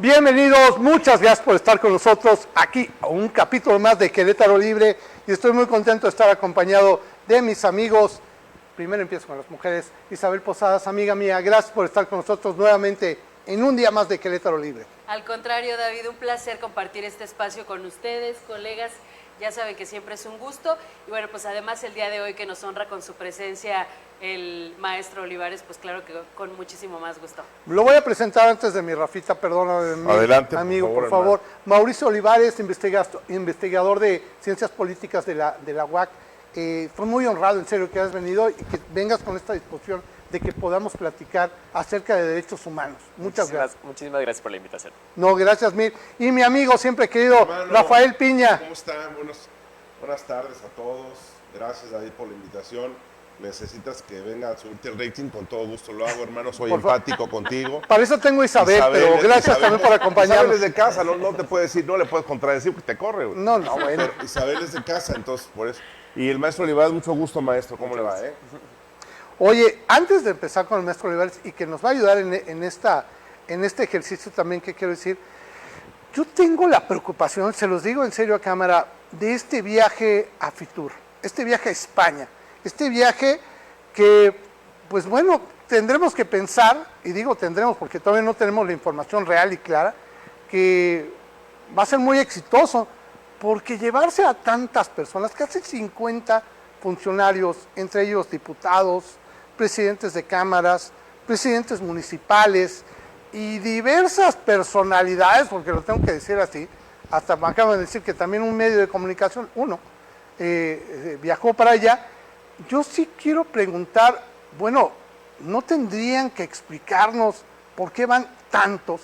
Bienvenidos, muchas gracias por estar con nosotros aquí a un capítulo más de Querétaro Libre y estoy muy contento de estar acompañado de mis amigos. Primero empiezo con las mujeres. Isabel Posadas, amiga mía, gracias por estar con nosotros nuevamente en un día más de Querétaro Libre. Al contrario, David, un placer compartir este espacio con ustedes, colegas. Ya saben que siempre es un gusto. Y bueno, pues además el día de hoy que nos honra con su presencia el maestro Olivares, pues claro que con muchísimo más gusto. Lo voy a presentar antes de mi Rafita, perdóname. Adelante, amigo, por favor. Mauricio Olivares, investigador de Ciencias Políticas de la UAC. Fue muy honrado, en serio, que hayas venido y que vengas con esta discusión de que podamos platicar acerca de derechos humanos. Muchas gracias. Muchísimas gracias por la invitación. No, gracias mil. Y mi amigo siempre querido, hermano, Rafael Piña. ¿Cómo están? Buenas tardes a todos. Gracias, David, por la invitación. Necesitas que venga a subirte el rating, con todo gusto lo hago, hermano. Soy empático contigo. Para eso tengo a Isabel, pero gracias también por acompañarnos. Isabel es de casa, no te puede decir, no le puedes contradecir porque te corre, güey. No, bueno. Pero Isabel es de casa, entonces por eso. Y el maestro Olivares, mucho gusto, maestro. ¿Cómo le va, Oye, antes de empezar con el maestro Olivares y que nos va a ayudar en este ejercicio también, que quiero decir, yo tengo la preocupación, se los digo en serio a cámara, de este viaje a Fitur, este viaje a España, este viaje que, pues bueno, tendremos que pensar, y digo tendremos porque todavía no tenemos la información real y clara, que va a ser muy exitoso, porque llevarse a tantas personas, casi 50 funcionarios, entre ellos diputados, presidentes de cámaras, presidentes municipales y diversas personalidades, porque lo tengo que decir así, hasta me acaban de decir que también un medio de comunicación, viajó para allá. Yo sí quiero preguntar, bueno, ¿no tendrían que explicarnos por qué van tantos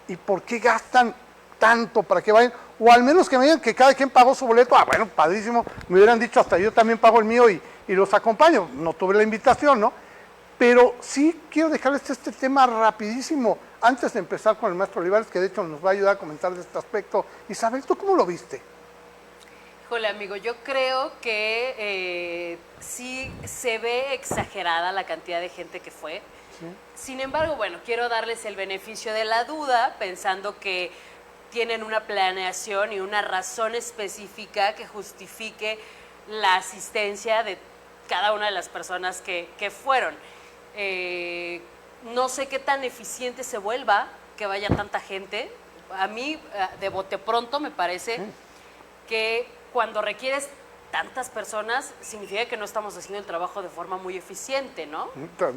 y por qué gastan tanto para que vayan? O al menos que me digan que cada quien pagó su boleto. Bueno, padrísimo, me hubieran dicho hasta yo también pago el mío y los acompaño. No tuve la invitación, ¿no? Pero sí quiero dejarles este tema rapidísimo, antes de empezar con el maestro Olivares, que de hecho nos va a ayudar a comentar de este aspecto. Isabel, ¿tú cómo lo viste? Híjole, amigo, yo creo que sí se ve exagerada la cantidad de gente que fue. Sí. Sin embargo, bueno, quiero darles el beneficio de la duda, pensando que tienen una planeación y una razón específica que justifique la asistencia de cada una de las personas que fueron. No sé qué tan eficiente se vuelva que vaya tanta gente. A mí, de bote pronto, me parece que cuando requieres tantas personas, significa que no estamos haciendo el trabajo de forma muy eficiente, ¿no?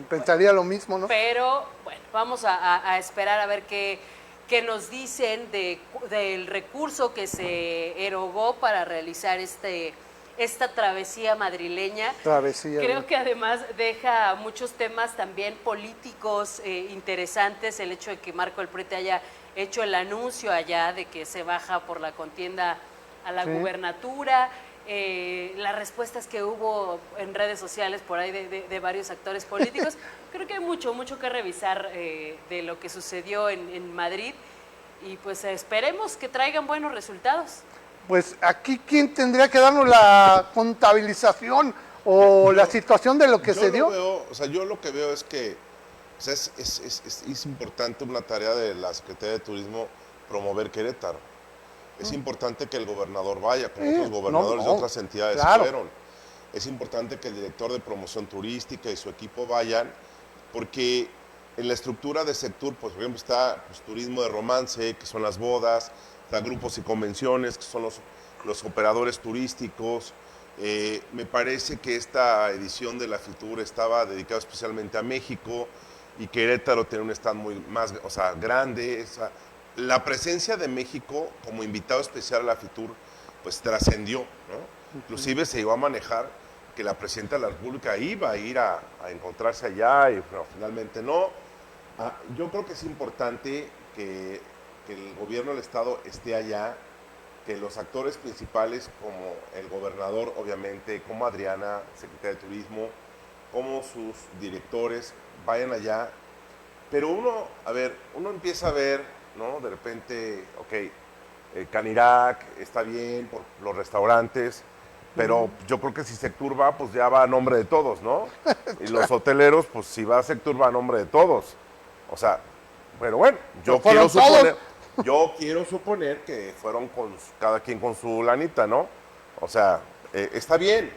Pensaría lo mismo, ¿no? Pero, bueno, vamos a esperar a ver qué nos dicen del recurso que se erogó para realizar esta travesía madrileña. Creo que además deja muchos temas también políticos interesantes, el hecho de que Marco El Prete haya hecho el anuncio allá de que se baja por la contienda a la gubernatura, las respuestas que hubo en redes sociales por ahí de varios actores políticos. Creo que hay mucho que revisar de lo que sucedió en Madrid y pues esperemos que traigan buenos resultados. Pues aquí, ¿quién tendría que darnos la contabilización o la situación de lo que se dio? Yo lo que veo es que es importante una tarea de la Secretaría de Turismo promover Querétaro. Es importante que el gobernador vaya, como otros gobernadores de otras entidades fueron. Es importante que el director de promoción turística y su equipo vayan, porque en la estructura de Sectur, pues, por ejemplo, está turismo de romance, que son las bodas, está grupos y convenciones, que son los operadores turísticos. Me parece que esta edición de la Fitur estaba dedicada especialmente a México y Querétaro tiene un stand más grande. La presencia de México como invitado especial a la Fitur pues trascendió, ¿no? Inclusive se iba a manejar que la presidenta de la República iba a ir a encontrarse allá y finalmente no. Yo creo que es importante que el gobierno del estado esté allá, que los actores principales como el gobernador, obviamente, como Adriana, secretaria de Turismo, como sus directores, vayan allá. Pero uno empieza a ver, ¿no? De repente, Canirac está bien por los restaurantes, pero yo creo que si Sectur va, pues ya va a nombre de todos, ¿no? Y los hoteleros, pues si va a Sectur va a nombre de todos. O sea, pero bueno, yo quiero suponer... Yo quiero suponer que fueron cada quien con su lanita, ¿no? O sea, está bien.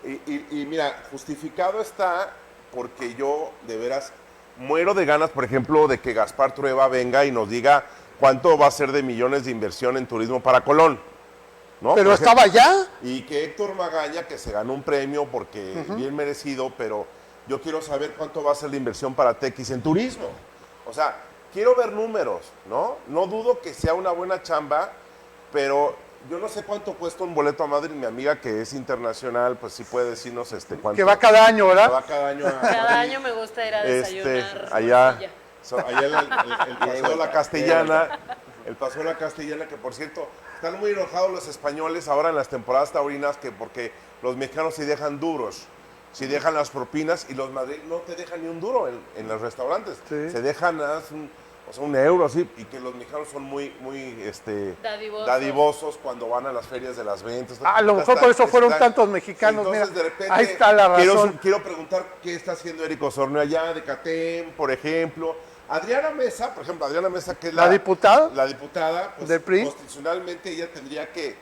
Y mira, justificado está porque yo de veras muero de ganas, por ejemplo, de que Gaspar Trueba venga y nos diga cuánto va a ser de millones de inversión en turismo para Colón, ¿no? Pero Por ejemplo, estaba allá. y que Héctor Magaña, que se ganó un premio porque bien merecido, pero yo quiero saber cuánto va a ser la inversión para Tequis en turismo. O sea, quiero ver números, ¿no? No dudo que sea una buena chamba, pero yo no sé cuánto cuesta un boleto a Madrid. Mi amiga que es internacional, pues sí puede decirnos cuánto. Que va cada año, Que ¿verdad? va cada año a Cada Madrid. año me gusta ir a desayunar. Allá, morcilla. allá el Paseo de la Castellana, el Paseo de la Castellana, que por cierto, están muy enojados los españoles ahora en las temporadas taurinas, que porque los mexicanos sí dejan duros, sí dejan las propinas, y los madrileños no te dejan ni un duro en los restaurantes, Sí. se dejan un euro así, y que los mexicanos son muy dadivosos cuando van a las ferias de las ventas. A lo mejor por eso fueron tantos mexicanos, Entonces, mira, de repente, ahí está la razón. Quiero preguntar qué está haciendo Eric Osornio allá, de CATEM, por ejemplo. Adriana Mesa, por ejemplo, Adriana Mesa, que es ¿La diputada? La diputada, pues, ¿Del PRI? constitucionalmente ella tendría que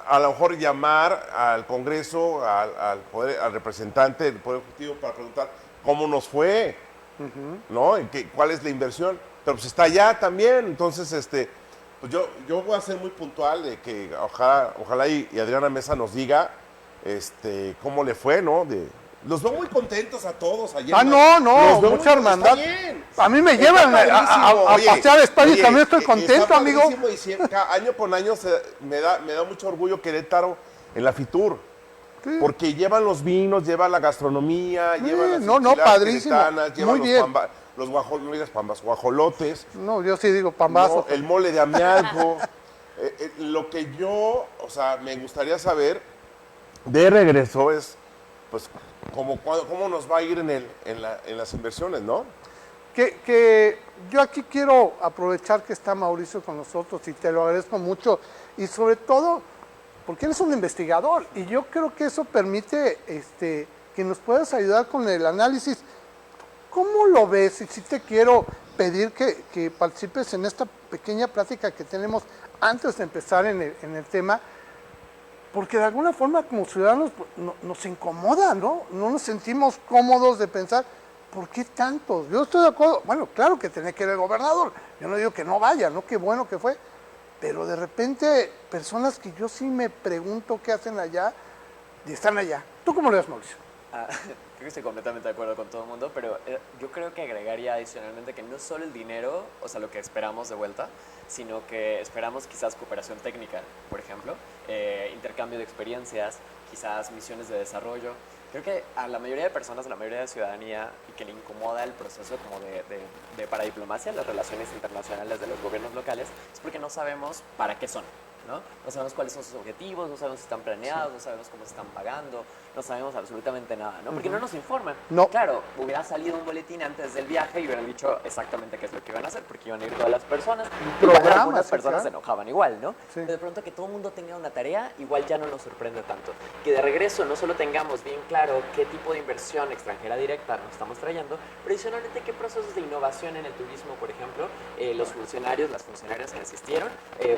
a lo mejor llamar al Congreso, al representante del Poder Ejecutivo para preguntar cómo nos fue, ¿no? ¿Cuál es la inversión? Pero pues está allá también, entonces, pues yo voy a ser muy puntual de que ojalá y Adriana Mesa nos diga cómo le fue, ¿no? Los veo muy contentos a todos allá. Ah, no, mucha hermandad. A mí me llevan a pasear a España y también estoy contento, amigo. Y año con año me da mucho orgullo Querétaro en la Fitur. Sí. Porque llevan los vinos, llevan la gastronomía, llevan las enchiladas padrísimo. Llevan muy bien. los guajolotes. No, yo sí digo pambazo. No, el mole de amianto. Lo que yo, me gustaría saber de regreso es, pues, cómo nos va a ir en las inversiones, ¿no? Que yo aquí quiero aprovechar que está Mauricio con nosotros y te lo agradezco mucho. Y sobre todo, porque eres un investigador y yo creo que eso permite que nos puedas ayudar con el análisis. ¿Cómo lo ves? Y sí te quiero pedir que participes en esta pequeña plática que tenemos antes de empezar en el tema, porque de alguna forma como ciudadanos nos incomoda, ¿no? No nos sentimos cómodos de pensar, ¿por qué tantos? Yo estoy de acuerdo, bueno, claro que tiene que ir el gobernador, yo no digo que no vaya, ¿no? Qué bueno que fue, pero de repente personas que yo sí me pregunto qué hacen allá y están allá. ¿Tú cómo lo ves, Mauricio? Creo que estoy completamente de acuerdo con todo el mundo, pero yo creo que agregaría adicionalmente que no solo el dinero, o sea, lo que esperamos de vuelta, sino que esperamos quizás cooperación técnica, por ejemplo, intercambio de experiencias, quizás misiones de desarrollo. Creo que a la mayoría de personas, a la mayoría de la ciudadanía, y que le incomoda el proceso como de paradiplomacia, las relaciones internacionales de los gobiernos locales, es porque no sabemos para qué son, ¿no? No sabemos cuáles son sus objetivos, no sabemos si están planeados, no sabemos cómo se están pagando, no sabemos absolutamente nada, ¿no? Porque no nos informan. No. Claro, hubiera salido un boletín antes del viaje y hubieran dicho exactamente qué es lo que iban a hacer, porque iban a ir todas las personas. Algunas personas se enojaban igual, ¿no? Sí. Pero de pronto que todo el mundo tenga una tarea, igual ya no nos sorprende tanto. Que de regreso no solo tengamos bien claro qué tipo de inversión extranjera directa nos estamos trayendo, pero adicionalmente qué procesos de innovación en el turismo, por ejemplo, los funcionarios, las funcionarias que asistieron,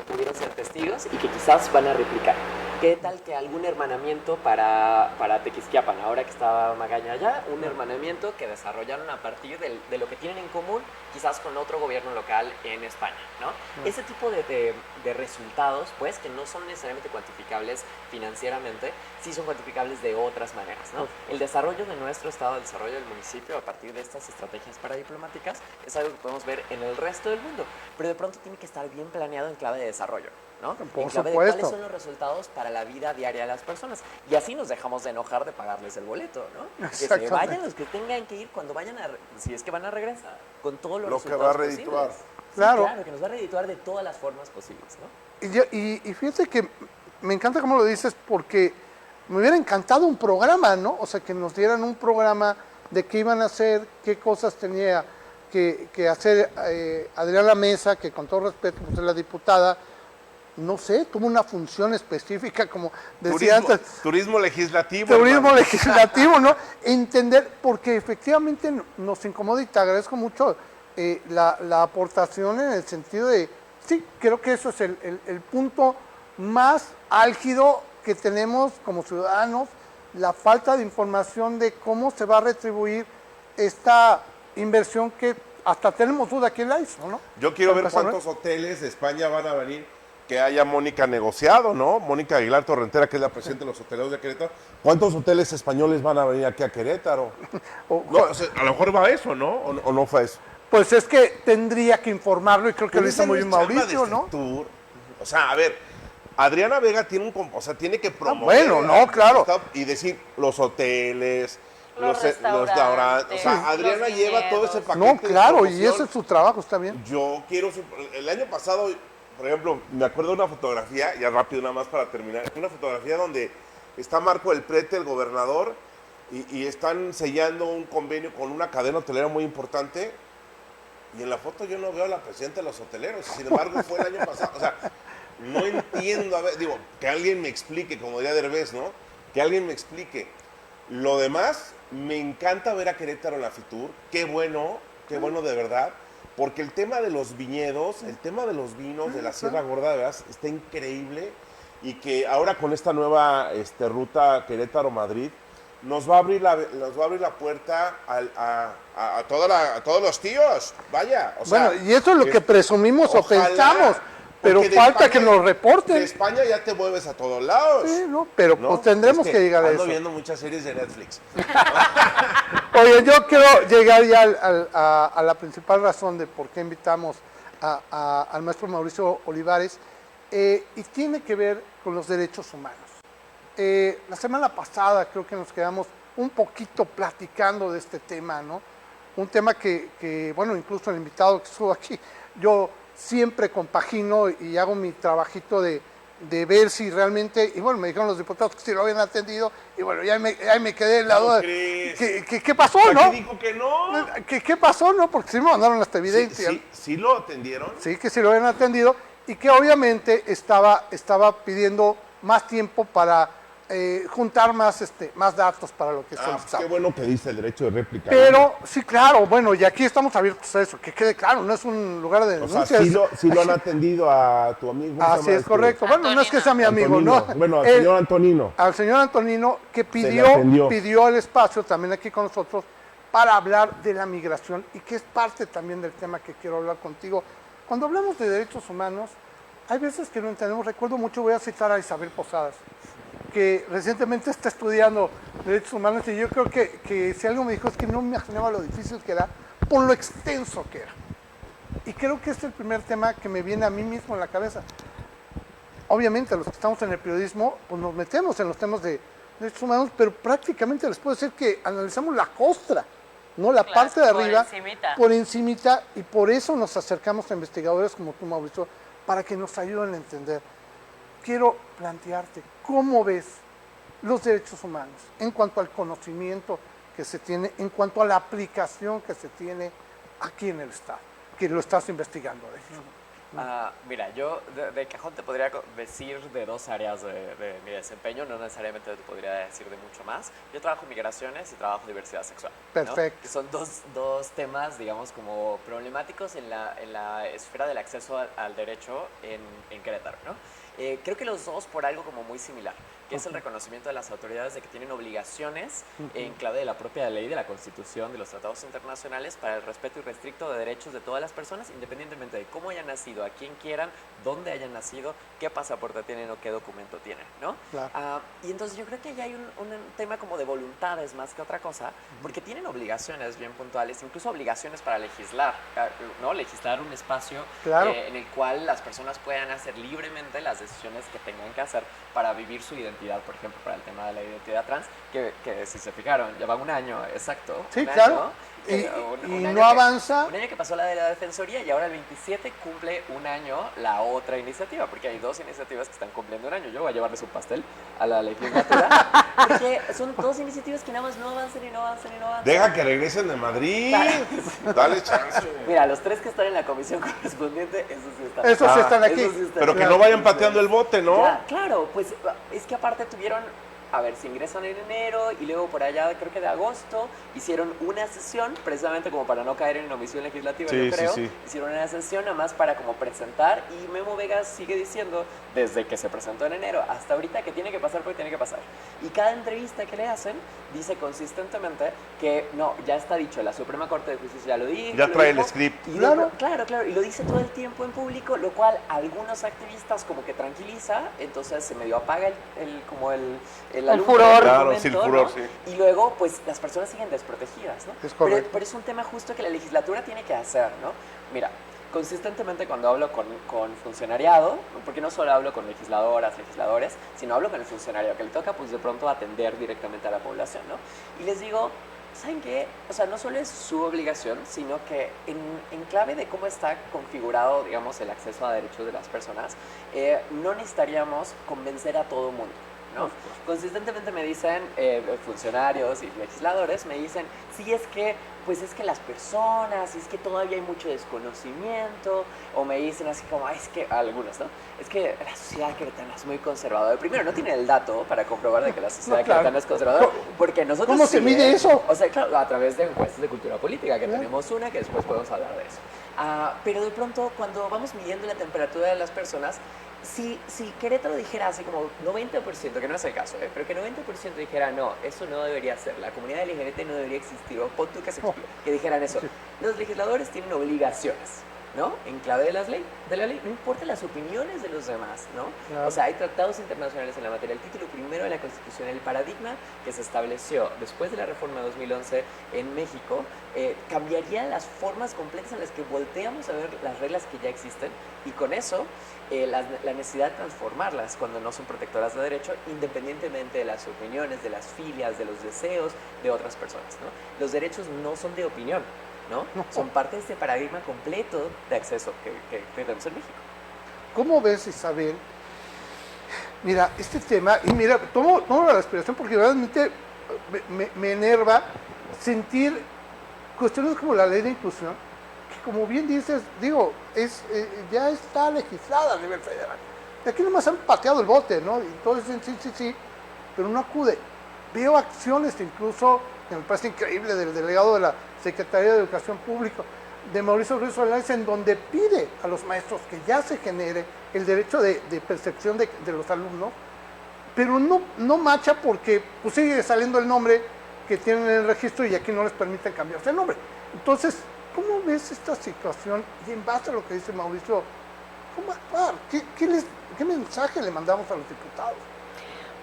pudieron ser testigos y que quizás van a replicar. ¿Qué tal que algún hermanamiento para Tequisquiapan, ahora que estaba Magaña allá, un hermanamiento que desarrollaron a partir de lo que tienen en común, quizás con otro gobierno local en España, ¿no? Ese tipo de resultados, pues, que no son necesariamente cuantificables financieramente, sí son cuantificables de otras maneras, ¿no? El desarrollo de nuestro estado, el desarrollo del municipio a partir de estas estrategias paradiplomáticas es algo que podemos ver en el resto del mundo, pero de pronto tiene que estar bien planeado en clave de desarrollo, ¿no? Por en clave de supuesto. cuáles son los resultados para la vida diaria de las personas. Y así nos dejamos de enojar de pagarles el boleto, ¿no? Que se Exactamente. vayan los que tengan que ir cuando vayan si es que van a regresar, con todos los Lo que resultados va a redituar. posibles. Sí, Claro. claro, que nos va a redituar de todas las formas posibles, ¿no? Y fíjate que me encanta cómo lo dices porque me hubiera encantado un programa, ¿no? O sea, que nos dieran un programa de qué iban a hacer, qué cosas tenía que hacer Adriana Mesa, que con todo respeto, pues es la diputada, no sé, tuvo una función específica, como decía antes. Turismo legislativo. Turismo hermano. legislativo, ¿no? Entender, porque efectivamente nos incomoda y te agradezco mucho la aportación en el sentido de sí, creo que eso es el punto más álgido que tenemos como ciudadanos, la falta de información de cómo se va a retribuir esta inversión que hasta tenemos duda quién la hizo, ¿no? Yo quiero ver Empezar, cuántos hoteles de España van a venir que haya Mónica negociado, ¿no? Mónica Aguilar Torrentera, que es la presidenta de los hoteleros de Querétaro. ¿Cuántos hoteles españoles van a venir aquí a Querétaro? No, o sea, a lo mejor va eso, ¿no? ¿O no fue eso? Pues es que tendría que informarlo y creo que lo hizo muy bien Mauricio, ¿no? Tour. O sea, a ver, Adriana Vega tiene tiene que promover. bueno, no, claro. Y decir los hoteles, Los restaurantes, O sea, Adriana los lleva todo ese viñedos. paquete. No, claro, de y promoción. ese es su trabajo, está bien. Yo quiero, el año pasado, por ejemplo, me acuerdo de una fotografía, ya rápido nada más para terminar, una fotografía donde está Marco del Prete, el gobernador, y están sellando un convenio con una cadena hotelera muy importante, y en la foto yo no veo a la presidenta de los hoteleros, sin embargo fue el año pasado, o sea, no entiendo, a ver, digo, que alguien me explique, como diría Derbez, ¿no? Que alguien me explique. Lo demás, me encanta ver a Querétaro en la Fitur, qué bueno de verdad, porque el tema de los viñedos, el tema de los vinos de la Sierra Gorda, de verdad, está increíble, y que ahora con esta nueva ruta Querétaro-Madrid, nos va a abrir la puerta a todos los tíos, vaya. O sea, Bueno, y eso es lo que presumimos o ojalá, pensamos, pero porque de falta que España- nos reporten. De España ya te mueves a todos lados. Sí, ¿no? Pero ¿no? pues tendremos Es que llegar a ando eso. viendo muchas series de Netflix. Oye, yo quiero llegar ya a la principal razón de por qué invitamos al maestro Mauricio Olivares, y tiene que ver con los derechos humanos. La semana pasada creo que nos quedamos un poquito platicando de este tema, ¿no? Un tema que bueno, incluso el invitado que estuvo aquí, yo siempre compagino y hago mi trabajito de ver si realmente, y bueno, me dijeron los diputados que sí lo habían atendido, y bueno, ya me quedé en la duda. ¿Qué pasó, no? Aquí dijo que no. ¿Qué pasó, no? Porque sí me mandaron esta evidencia. Sí lo atendieron. Sí, que sí lo habían atendido, y que obviamente estaba pidiendo más tiempo para juntar más datos para lo que solicitaba. Qué bueno que dice el derecho de réplica. Pero, sí, claro, bueno, y aquí estamos abiertos a eso, que quede claro, no es un lugar de O sea, denuncia. sí lo han atendido a tu amigo. ¿cómo se Así llama es, correcto. Bueno, no es que sea mi amigo, Antonino. ¿no? Bueno, al Él- señor Antonino. Al señor Antonino, que le atendió. pidió el espacio también aquí con nosotros para hablar de la migración, y que es parte también del tema que quiero hablar contigo. Cuando hablamos de derechos humanos, hay veces que no entendemos. Recuerdo mucho, voy a citar a Isabel Posadas, que recientemente está estudiando derechos humanos, y yo creo que si algo me dijo es que no me imaginaba lo difícil que era por lo extenso que era. Y creo que es el primer tema que me viene a mí mismo en la cabeza. Obviamente los que estamos en el periodismo, pues nos metemos en los temas de derechos humanos, pero prácticamente les puedo decir que analizamos la costra, no la Claro, parte de por arriba, encimita. por encimita, y por eso nos acercamos a investigadores como tú, Mauricio, para que nos ayuden a entender. Quiero plantearte, ¿cómo ves los derechos humanos en cuanto al conocimiento que se tiene, en cuanto a la aplicación que se tiene aquí en el Estado, que lo estás investigando, de hecho? Mira, yo de cajón te podría decir de dos áreas de mi desempeño, no necesariamente te podría decir de mucho más. Yo trabajo migraciones y trabajo diversidad sexual, ¿no? Perfecto. Que son dos temas, digamos, como problemáticos en la esfera del acceso al derecho en Querétaro, ¿no? Creo que los dos por algo como muy similar, que es el reconocimiento de las autoridades de que tienen obligaciones en clave de la propia ley, de la Constitución, de los tratados internacionales para el respeto irrestricto de derechos de todas las personas, independientemente de cómo hayan nacido, a quién quieran, dónde hayan nacido, qué pasaporte tienen o qué documento tienen, ¿no? Claro. Y entonces yo creo que ya hay un tema como de voluntades más que otra cosa, porque tienen obligaciones bien puntuales, incluso obligaciones para legislar, ¿no? Legislar un espacio Claro. en el cual las personas puedan hacer libremente las decisiones que tengan que hacer para vivir su identidad, por ejemplo, para el tema de la identidad trans, que si se fijaron, ya va un año exacto. Sí, un claro. año, Y un año no avanza. Un año que pasó la de la Defensoría, y ahora el 27 cumple un año la otra iniciativa, porque hay dos iniciativas que están cumpliendo un año. Yo voy a llevarles un pastel a la legislatura, porque son dos iniciativas que nada más no avanzan y no avanzan y no avanzan. Deja que regresen de Madrid. Dale chance. Mira, los tres que están en la comisión correspondiente, esos sí están Esos sí están aquí. Esos sí están Pero que aquí. no vayan pateando el bote, ¿no? Ya, claro, pues es que aparte tuvieron a ver si ingresan en enero, y luego por allá, creo que de agosto, hicieron una sesión, precisamente como para no caer en omisión legislativa, Sí, yo creo. sí, sí. Hicieron una sesión nada más para como presentar, y Memo Vega sigue diciendo, desde que se presentó en enero hasta ahorita, que tiene que pasar porque tiene que pasar. Y cada entrevista que le hacen, dice consistentemente que no, ya está dicho, la Suprema Corte de Justicia ya lo dijo. Ya trae el dijo, script. y Claro. claro, y lo dice todo el tiempo en público, lo cual a algunos activistas como que tranquiliza, entonces se medio apaga el alumbre furor. del Claro, momento, sí, el furor, ¿no? sí. Y luego, pues, las personas siguen desprotegidas, ¿no? Es correcto. Pero es un tema justo que la legislatura tiene que hacer, ¿no? Mira, consistentemente cuando hablo con funcionariado, porque no solo hablo con legisladoras, legisladores, sino hablo con el funcionario, que le toca, pues, de pronto atender directamente a la población, ¿no? Y les digo, ¿saben qué? O sea, no solo es su obligación, sino que en clave de cómo está configurado, digamos, el acceso a derechos de las personas, no necesitaríamos convencer a todo mundo, ¿no? Consistentemente me dicen funcionarios y legisladores, me dicen, sí, es que, pues es que las personas, es que todavía hay mucho desconocimiento, o me dicen así como, es que, algunos, ¿no? Es que la sociedad queretana es muy conservadora. Primero, no tiene el dato para comprobar de que la sociedad No, claro. queretana es conservadora, porque nosotros ¿Cómo se sí, mide eso? O sea, claro, a través de encuestas de cultura política, que Claro. tenemos una, que después podemos hablar de eso. Pero de pronto, cuando vamos midiendo la temperatura de las personas, si Querétaro dijera así como 90%, que no es el caso, pero que 90% dijera, no, eso no debería ser, la comunidad LGBT no debería existir, o pon tú que, que dijeran eso. Sí. Los legisladores tienen obligaciones, ¿no? En clave de la ley, no importa las opiniones de los demás, ¿no? Claro. O sea, hay tratados internacionales en la materia. El título primero de la Constitución, el paradigma que se estableció después de la reforma de 2011 en México, cambiaría las formas completas en las que volteamos a ver las reglas que ya existen, y con eso la necesidad de transformarlas cuando no son protectoras de derecho, independientemente de las opiniones, de las filias, de los deseos de otras personas, ¿no? Los derechos no son de opinión, ¿no? No. Son parte de este paradigma completo de acceso que tenemos en México. ¿Cómo ves, Isabel? Mira, este tema, y mira, tomo la respiración porque realmente me enerva sentir cuestiones como la ley de inclusión, que como bien dices, digo, ya está legislada a nivel federal. Y aquí nomás han pateado el bote, ¿no? Y todos dicen sí, pero no acude. Veo acciones incluso, que me parece increíble, del delegado de la Secretaría de Educación Pública, de Mauricio Ruiz Solís, en donde pide a los maestros que ya se genere el derecho de percepción de los alumnos, pero no macha porque pues, sigue saliendo el nombre que tienen en el registro y aquí no les permiten cambiarse el nombre. Entonces, ¿cómo ves esta situación? Y en base a lo que dice Mauricio, ¿cómo actuar? ¿Qué mensaje le mandamos a los diputados?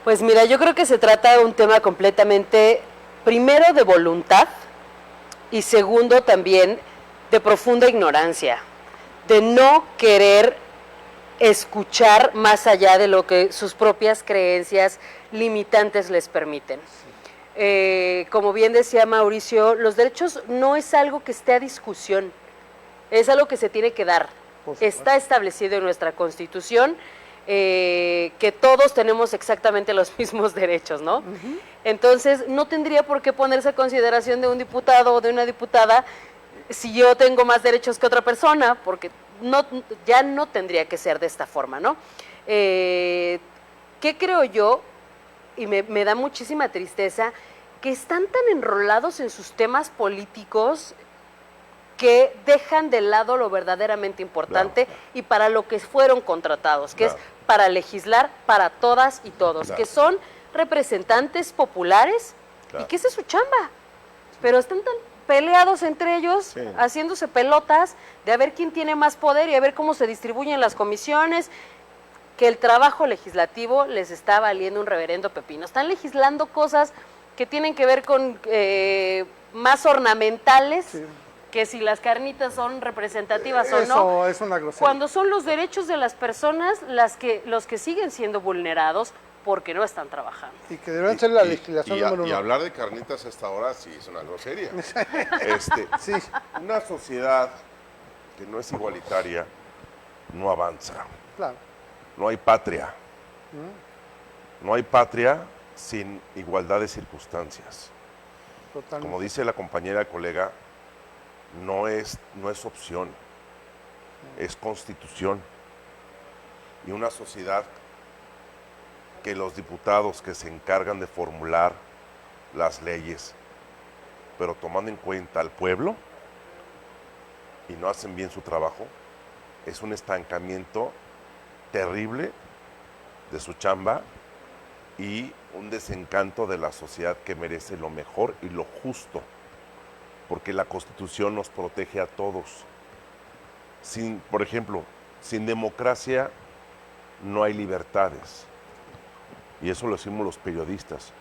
Pues mira, yo creo que se trata de un tema completamente, primero, de voluntad y segundo también de profunda ignorancia, de no querer escuchar más allá de lo que sus propias creencias limitantes les permiten. Como bien decía Mauricio, los derechos no es algo que esté a discusión, es algo que se tiene que dar. Está establecido en nuestra Constitución que todos tenemos exactamente los mismos derechos, ¿no? Uh-huh. Entonces, no tendría por qué ponerse a consideración de un diputado o de una diputada si yo tengo más derechos que otra persona, porque ya no tendría que ser de esta forma, ¿no? ¿Qué creo yo? Y me da muchísima tristeza que están tan enrolados en sus temas políticos que dejan de lado lo verdaderamente importante y para lo que fueron contratados, que es para legislar para todas y todos, que son representantes populares y que esa es su chamba, pero están tan peleados entre ellos, haciéndose pelotas de a ver quién tiene más poder y a ver cómo se distribuyen las comisiones, que el trabajo legislativo les está valiendo un reverendo pepino. Están legislando cosas que tienen que ver con más ornamentales, que si las carnitas son representativas o no. Eso es una grosería. Cuando son los derechos de las personas los que siguen siendo vulnerados porque no están trabajando. Y que deberían ser la legislación número 1. Y hablar de carnitas a esta hora sí es una grosería. Sí. Una sociedad que no es igualitaria no avanza. Claro. No hay patria. No hay patria sin igualdad de circunstancias. Totalmente. Como dice la compañera colega, no es opción, es constitución. Y una sociedad que los diputados que se encargan de formular las leyes, pero tomando en cuenta al pueblo y no hacen bien su trabajo, es un estancamiento terrible de su chamba y un desencanto de la sociedad que merece lo mejor y lo justo, porque la Constitución nos protege a todos. Por ejemplo, sin democracia no hay libertades, y eso lo decimos los periodistas.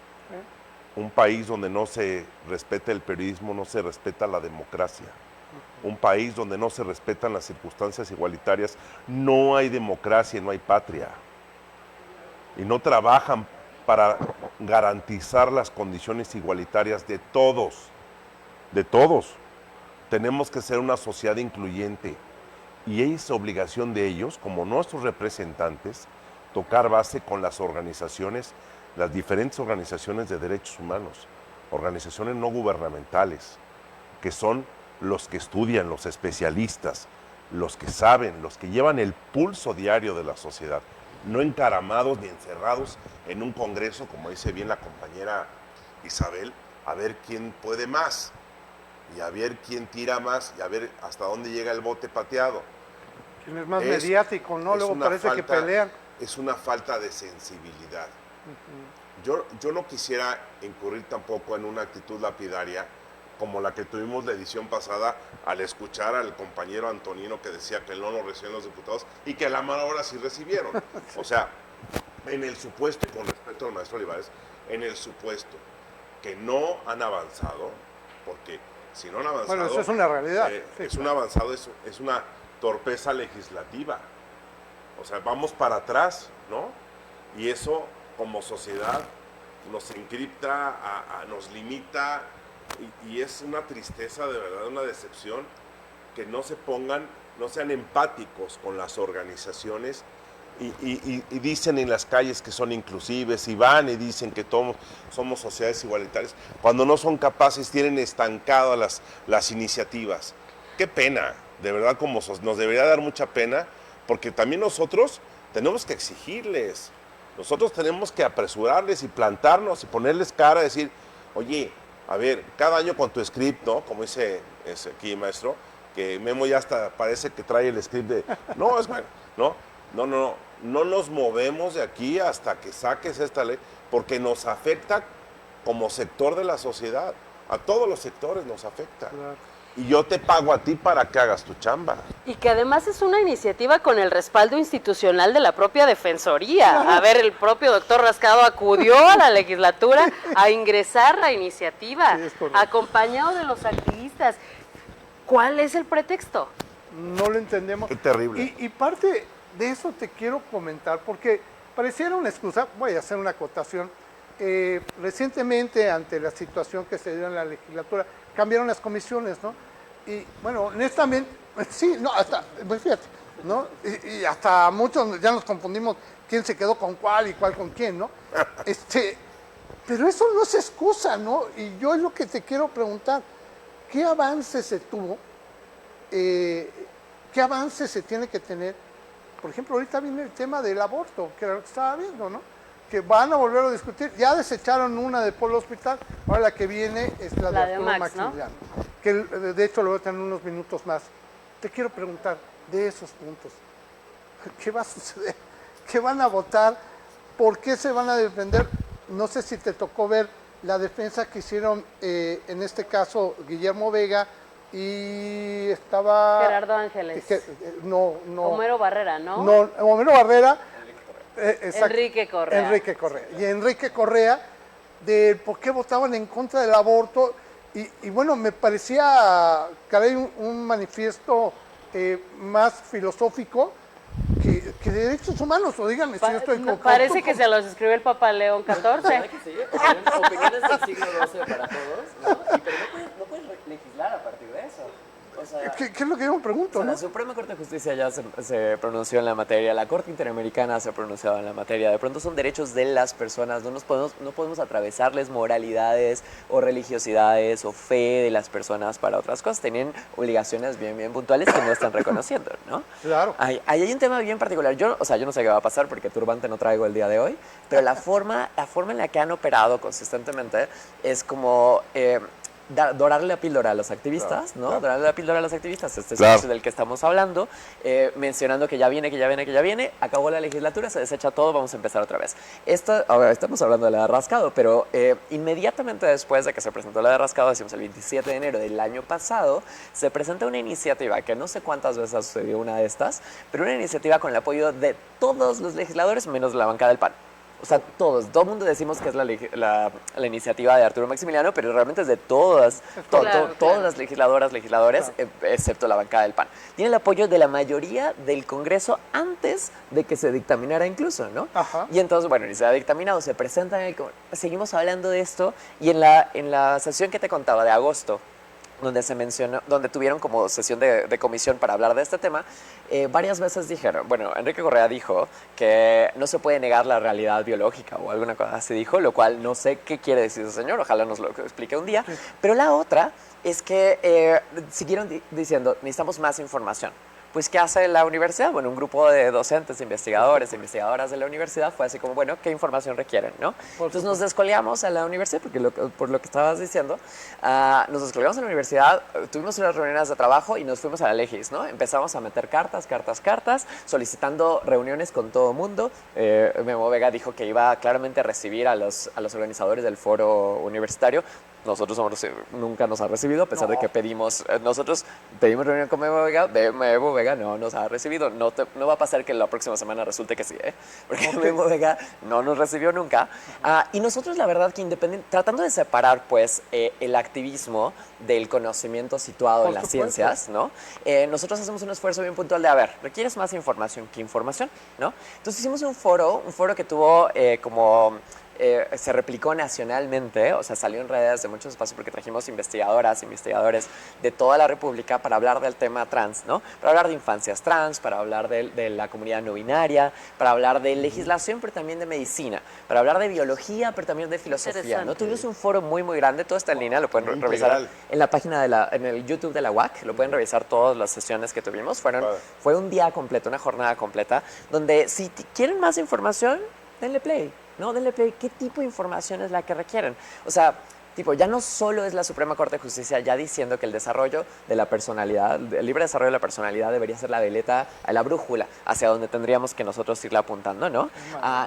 Un país donde no se respeta el periodismo, no se respeta la democracia. Un país donde no se respetan las circunstancias igualitarias, no hay democracia, no hay patria. Y no trabajan para garantizar las condiciones igualitarias de todos. De todos. Tenemos que ser una sociedad incluyente. Y es obligación de ellos, como nuestros representantes, tocar base con las organizaciones, las diferentes organizaciones de derechos humanos, organizaciones no gubernamentales, que son los que estudian, los especialistas, los que saben, los que llevan el pulso diario de la sociedad, no encaramados ni encerrados en un congreso, como dice bien la compañera Isabel, a ver quién puede más, y a ver quién tira más, y a ver hasta dónde llega el bote pateado. ¿Quién es más mediático, no? Luego parece que pelean. Es una falta de sensibilidad. Yo no quisiera incurrir tampoco en una actitud lapidaria como la que tuvimos la edición pasada al escuchar al compañero Antonino que decía que no lo reciben los diputados y que a la mala hora sí recibieron. O sea, en el supuesto, y con respeto al maestro Olivares, en el supuesto que no han avanzado, porque si no han avanzado... Bueno, eso es una realidad. Es un avanzado, es una torpeza legislativa. O sea, vamos para atrás, ¿no? Y eso, como sociedad, nos encripta, nos limita, y es una tristeza, de verdad, una decepción, que no sean empáticos con las organizaciones y dicen en las calles que son inclusives, y van y dicen que todos somos sociedades igualitarias, cuando no son capaces, tienen estancadas las iniciativas. Qué pena, de verdad, nos debería dar mucha pena, porque también nosotros tenemos que exigirles, nosotros tenemos que apresurarles y plantarnos y ponerles cara, decir, oye, a ver, cada año con tu script, ¿no? Como dice aquí, maestro, que Memo ya hasta parece que trae el script de, no, es bueno, no nos movemos de aquí hasta que saques esta ley, porque nos afecta como sector de la sociedad, a todos los sectores nos afecta. Claro. Y yo te pago a ti para que hagas tu chamba. Y que además es una iniciativa con el respaldo institucional de la propia Defensoría. A ver, el propio doctor Rascado acudió a la legislatura a ingresar la iniciativa, acompañado de los activistas. ¿Cuál es el pretexto? No lo entendemos. Qué terrible. Y parte de eso te quiero comentar, porque pareciera una excusa, voy a hacer una acotación. Recientemente, ante la situación que se dio en la legislatura, cambiaron las comisiones, ¿no? Y bueno, honestamente, sí, no, hasta, pues fíjate, ¿no? Y hasta muchos ya nos confundimos quién se quedó con cuál y cuál con quién, ¿no? Pero eso no es excusa, ¿no? Y yo es lo que te quiero preguntar, ¿qué avance se tuvo? ¿Qué avance se tiene que tener? Por ejemplo, ahorita viene el tema del aborto, que era lo que estaba viendo, ¿no? Que van a volver a discutir. Ya desecharon una de Polo Hospital, ahora la que viene es la de Arturo Maximiliano, ¿no? Que de hecho lo voy a tener unos minutos más. Te quiero preguntar, de esos puntos, ¿qué va a suceder? ¿Qué van a votar? ¿Por qué se van a defender? No sé si te tocó ver la defensa que hicieron, en este caso, Guillermo Vega y estaba... Gerardo Ángeles. No. Homero Barrera, ¿no? No, Homero Barrera. Enrique Correa. Y Enrique Correa, de por qué votaban en contra del aborto. Y bueno, me parecía, caray, un manifiesto más filosófico que de derechos humanos, o díganme si yo estoy equivocado. Parece que se los escribió el Papa León XIV. ¿Verdad que sí? Opiniones del siglo XII para todos, ¿no? Pero no puedes legislar a partir de eso. O sea, ¿Qué es lo que yo me pregunto, no? la Suprema Corte de Justicia ya se pronunció en la materia, la Corte Interamericana se ha pronunciado en la materia. De pronto son derechos de las personas, no podemos atravesarles moralidades o religiosidades o fe de las personas para otras cosas. Tienen obligaciones bien puntuales que no están reconociendo, ¿no? Claro. Ahí hay un tema bien particular. Yo no sé qué va a pasar porque turbante no traigo el día de hoy, pero la forma en la que han operado consistentemente es como dorarle la píldora a los activistas, ¿no? Claro. Dorarle la píldora a los activistas, este es Claro. del que estamos hablando, mencionando que ya viene, acabó la legislatura, se desecha todo, vamos a empezar otra vez. Ahora estamos hablando de la de Rascado, pero inmediatamente después de que se presentó la de Rascado, decimos el 27 de enero del año pasado, se presenta una iniciativa, que no sé cuántas veces ha sucedido una de estas, pero una iniciativa con el apoyo de todos los legisladores, menos la bancada del PAN. O sea, todo el mundo decimos que es la iniciativa de Arturo Maximiliano, pero realmente es de todas las legisladoras, legisladores, excepto la bancada del PAN. Tiene el apoyo de la mayoría del Congreso antes de que se dictaminara incluso, ¿no? Ajá. Y entonces, bueno, ni se ha dictaminado, se presenta, seguimos hablando de esto, y en la sesión que te contaba de agosto, donde se mencionó, donde tuvieron como sesión de comisión para hablar de este tema, varias veces dijeron, bueno, Enrique Correa dijo que no se puede negar la realidad biológica o alguna cosa así dijo, lo cual no sé qué quiere decir ese señor, ojalá nos lo explique un día, pero la otra es que siguieron diciendo, necesitamos más información. Pues, ¿qué hace la universidad? Bueno, un grupo de docentes, investigadores, investigadoras de la universidad fue así como, bueno, ¿qué información requieren, no? Entonces nos descolgamos a la universidad, porque por lo que estabas diciendo, nos descolgamos a la universidad, tuvimos unas reuniones de trabajo y nos fuimos a la Legis, ¿no? Empezamos a meter cartas, solicitando reuniones con todo mundo. Memo Vega dijo que iba claramente a recibir a los organizadores del foro universitario. Nosotros nunca nos ha recibido, a pesar de que nosotros pedimos reunión con Memo Vega no nos ha recibido. No va a pasar que la próxima semana resulte que sí, porque Memo Vega no nos recibió nunca. Y nosotros, la verdad, que tratando de separar, pues, el activismo del conocimiento situado en las ciencias, ¿no? Nosotros hacemos un esfuerzo bien puntual de, a ver, ¿requieres más información que información, no? Entonces hicimos un foro que tuvo se replicó nacionalmente, o sea, salió en redes de muchos espacios porque trajimos investigadores de toda la República para hablar del tema trans, ¿no? Para hablar de infancias trans, para hablar de la comunidad no binaria, para hablar de legislación, pero también de medicina, para hablar de biología, pero también de filosofía, ¿no? Tuvimos un foro muy grande, todo está en línea, lo pueden revisar en la página en el YouTube de la UAC, lo pueden revisar todas las sesiones que tuvimos, fue un día completo, una jornada completa, donde si quieren más información, denle play. No, denle play. ¿Qué tipo de información es la que requieren? O sea, ya no solo es la Suprema Corte de Justicia ya diciendo que el desarrollo de la personalidad, el libre desarrollo de la personalidad debería ser la veleta, la brújula hacia donde tendríamos que nosotros irla apuntando, ¿no?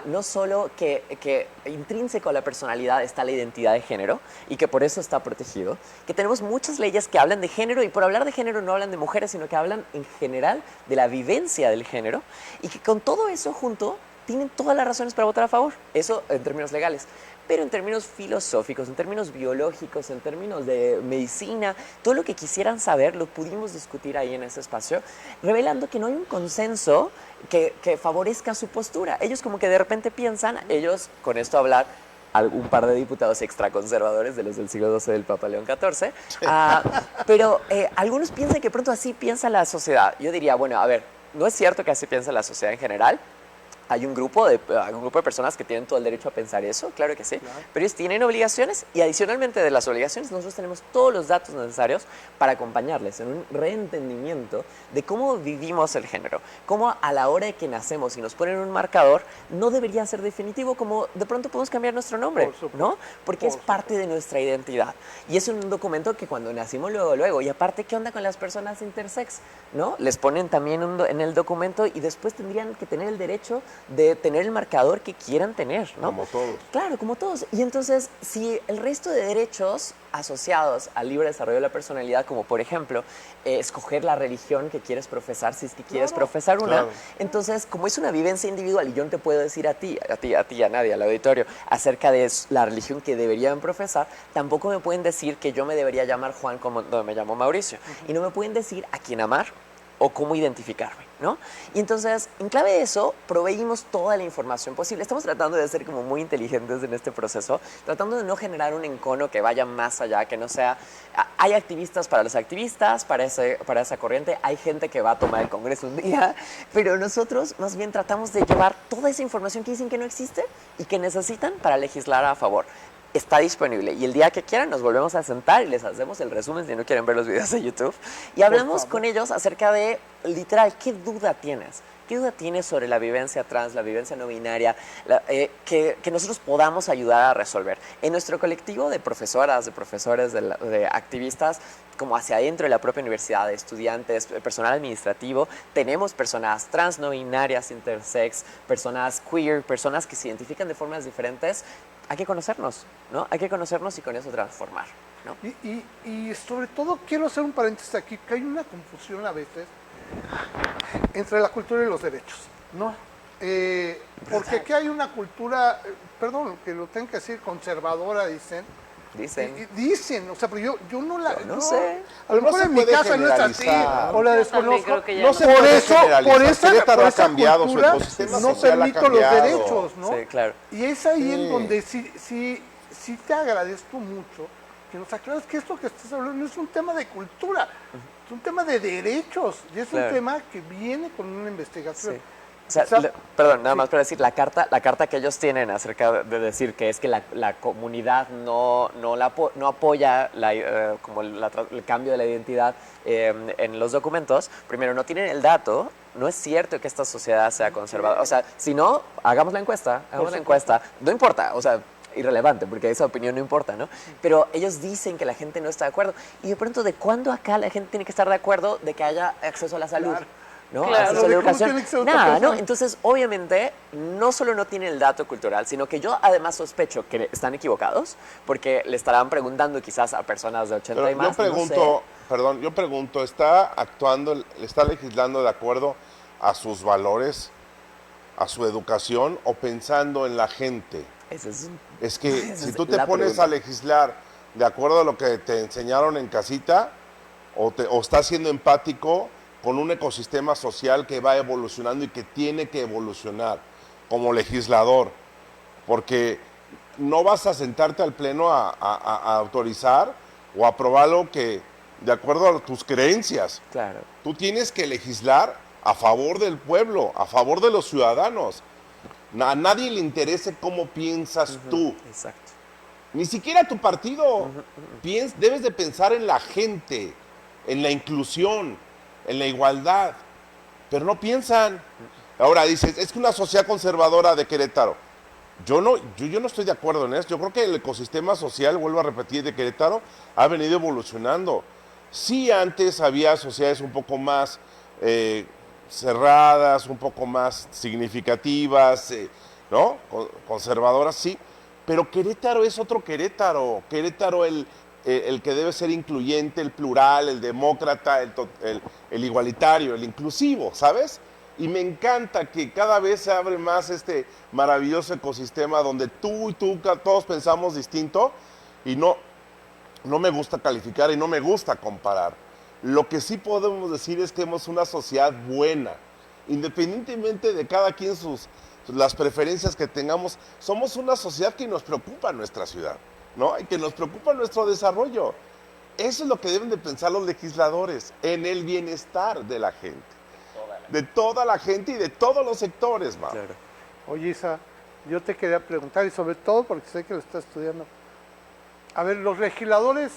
No solo que intrínseco a la personalidad está la identidad de género y que por eso está protegido, que tenemos muchas leyes que hablan de género y por hablar de género no hablan de mujeres, sino que hablan en general de la vivencia del género y que con todo eso junto tienen todas las razones para votar a favor. Eso en términos legales. Pero en términos filosóficos, en términos biológicos, en términos de medicina, todo lo que quisieran saber lo pudimos discutir ahí en ese espacio, revelando que no hay un consenso que favorezca su postura. Ellos como que de repente piensan, con esto hablar un par de diputados extraconservadores de los del siglo XII del Papa León XIV, pero algunos piensan que pronto así piensa la sociedad. Yo diría, bueno, a ver, no es cierto que así piensa la sociedad en general. Hay un grupo de personas que tienen todo el derecho a pensar eso, claro que sí, pero ellos tienen obligaciones y adicionalmente de las obligaciones nosotros tenemos todos los datos necesarios para acompañarles en un reentendimiento de cómo vivimos el género, cómo a la hora de que nacemos y nos ponen un marcador no debería ser definitivo, como de pronto podemos cambiar nuestro nombre, ¿no? Porque es parte de nuestra identidad y es un documento que cuando nacimos luego, y aparte, ¿qué onda con las personas intersex? ¿No? Les ponen también en el documento y después tendrían que tener el derecho de tener el marcador que quieran tener, ¿no? Como todos. Claro, como todos. Y entonces, si el resto de derechos asociados al libre desarrollo de la personalidad, como por ejemplo, escoger la religión que quieres profesar, si es que quieres profesar una, entonces, como es una vivencia individual y yo no te puedo decir a nadie, al auditorio, acerca de la religión que deberían profesar, tampoco me pueden decir que yo me debería llamar Juan como me llamo Mauricio. Y no me pueden decir a quién amar o cómo identificarme, ¿no? Y entonces, en clave de eso, proveímos toda la información posible. Estamos tratando de ser como muy inteligentes en este proceso, tratando de no generar un encono que vaya más allá, que no sea... Hay activistas para los activistas, para esa corriente, hay gente que va a tomar el Congreso un día, pero nosotros más bien tratamos de llevar toda esa información que dicen que no existe y que necesitan para legislar a favor. Está disponible y el día que quieran nos volvemos a sentar y les hacemos el resumen si no quieren ver los videos de YouTube y hablamos con ellos acerca de, literal, ¿qué duda tienes? ¿Qué duda tienes sobre la vivencia trans, la vivencia no binaria, que nosotros podamos ayudar a resolver? En nuestro colectivo de profesoras, de profesores, de activistas, como hacia adentro de la propia universidad, de estudiantes, personal administrativo, tenemos personas trans, no binarias, intersex, personas queer, personas que se identifican de formas diferentes. Hay que conocernos, ¿no? Hay que conocernos y con eso transformar, ¿no? Y sobre todo quiero hacer un paréntesis aquí, que hay una confusión a veces entre la cultura y los derechos, ¿no? Porque aquí hay una cultura, perdón, que lo tengo que decir, conservadora, dicen. Dicen, o sea, pero yo no la... No sé. A lo mejor en mi casa no es así, o la desconozco. Creo que ya No se Por puede eso, generalizar. por esa Querétaro ha cambiado, su cultura, ecosistema no social ha permito los cambiado. derechos, ¿no? Sí, claro. Y es ahí Sí. en donde sí te agradezco mucho que nos aclares que esto que estás hablando no es un tema de cultura, es un tema de derechos, y es Claro. un tema que viene con una investigación. Sí. O sea, perdón, nada más para decir, la carta que ellos tienen acerca de decir que es que la comunidad no apoya el cambio de la identidad en los documentos, primero, no tienen el dato, no es cierto que esta sociedad sea conservadora. O sea, si no, hagamos la encuesta, no importa, o sea, irrelevante, porque esa opinión no importa, ¿no? Pero ellos dicen que la gente no está de acuerdo. Y de pronto, ¿de cuándo acá la gente tiene que estar de acuerdo de que haya acceso a la salud? Claro. ¿No? Claro. Acceso a la educación. ¿Cómo tiene que ser otra Nada, ¿no? persona? Entonces, obviamente, no solo no tiene el dato cultural, sino que yo además sospecho que están equivocados, porque le estarán preguntando quizás a personas de 80 Pero y más. yo pregunto, perdón, yo pregunto, ¿está está legislando de acuerdo a sus valores, a su educación o pensando en la gente? Ese es un- Es que Esa si es tú te la pones pregunta. a legislar de acuerdo a lo que te enseñaron en casita, o estás siendo empático con un ecosistema social que va evolucionando y que tiene que evolucionar como legislador, porque no vas a sentarte al pleno a autorizar o aprobar algo que, de acuerdo a tus creencias, Claro. tú tienes que legislar a favor del pueblo, a favor de los ciudadanos. A nadie le interese cómo piensas tú, Exacto. ni siquiera tu partido. Debes de pensar en la gente, en la inclusión, en la igualdad, pero no piensan. Ahora dices, es que una sociedad conservadora de Querétaro. Yo no estoy de acuerdo en eso. Yo creo que el ecosistema social, vuelvo a repetir, de Querétaro ha venido evolucionando. Sí, antes había sociedades un poco más cerradas, un poco más significativas, ¿no? Conservadoras, sí. Pero Querétaro es otro Querétaro. Querétaro el que debe ser incluyente, el plural, el demócrata, el igualitario, el inclusivo, ¿sabes? Y me encanta que cada vez se abre más este maravilloso ecosistema donde tú y tú, todos pensamos distinto y no me gusta calificar y no me gusta comparar. Lo que sí podemos decir es que somos una sociedad buena, independientemente de cada quien las preferencias que tengamos, somos una sociedad que nos preocupa nuestra ciudad, ¿no? Y que nos preocupa nuestro desarrollo. Eso es lo que deben de pensar los legisladores, en el bienestar de la gente. De toda la gente y de todos los sectores, Mau. Claro. Oye, Isa, yo te quería preguntar, y sobre todo porque sé que lo estás estudiando. A ver, ¿los legisladores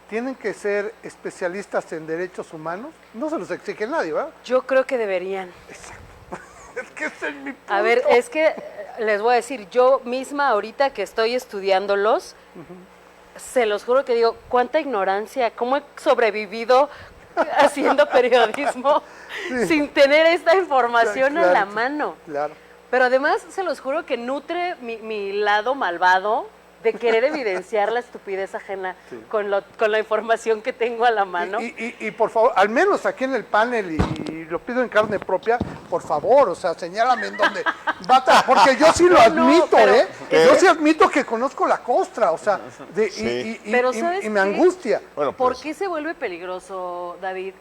tienen que ser especialistas en derechos humanos? No se los exige nadie, ¿verdad? Yo creo que deberían. Es que ese es mi punto. A ver, es que les voy a decir, yo misma ahorita que estoy estudiándolos, se los juro que digo, cuánta ignorancia, cómo he sobrevivido haciendo periodismo sin tener esta información Claro, a la mano. Claro. Pero además se los juro que nutre mi lado malvado de querer evidenciar la estupidez ajena con la información que tengo a la mano. Y por favor, al menos aquí en el panel, y lo pido en carne propia, por favor, o sea, señálame en dónde va a estar, porque yo sí lo admito, pero- Yo sí admito que conozco la costra, o sea, Sí. Pero ¿sabes y me qué? angustia. Bueno, ¿Por pues, qué se vuelve peligroso, David?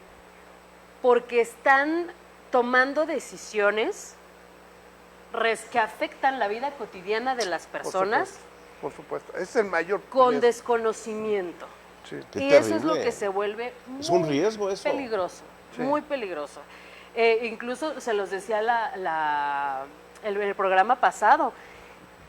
Porque están tomando decisiones que afectan la vida cotidiana de las personas Por supuesto. Es el mayor con riesgo. desconocimiento. Sí. Qué Y eso es lo terrible. que se vuelve Es un riesgo eso. peligroso, Sí. muy peligroso. Incluso se los decía el programa pasado,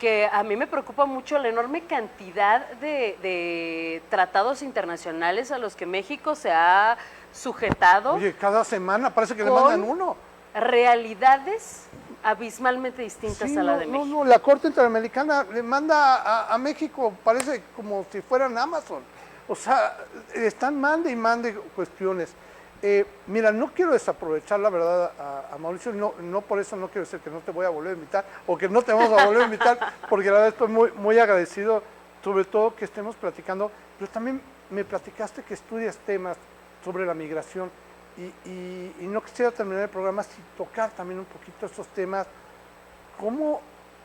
que a mí me preocupa mucho la enorme cantidad de tratados internacionales a los que México se ha sujetado, Oye, cada semana parece que le Con- mandan uno. realidades abismalmente distintas Sí, a la no, de no, México. no, la Corte Interamericana le manda a México, parece como si fueran Amazon. O sea, están mande y mande cuestiones. Mira, no quiero desaprovechar la verdad a Mauricio, no por eso no quiero decir que no te voy a volver a invitar o que no te vamos a volver a invitar, porque la verdad estoy muy, muy agradecido, sobre todo que estemos platicando, pero también me platicaste que estudias temas sobre la migración y no quisiera terminar el programa sin tocar también un poquito estos temas. ¿Cómo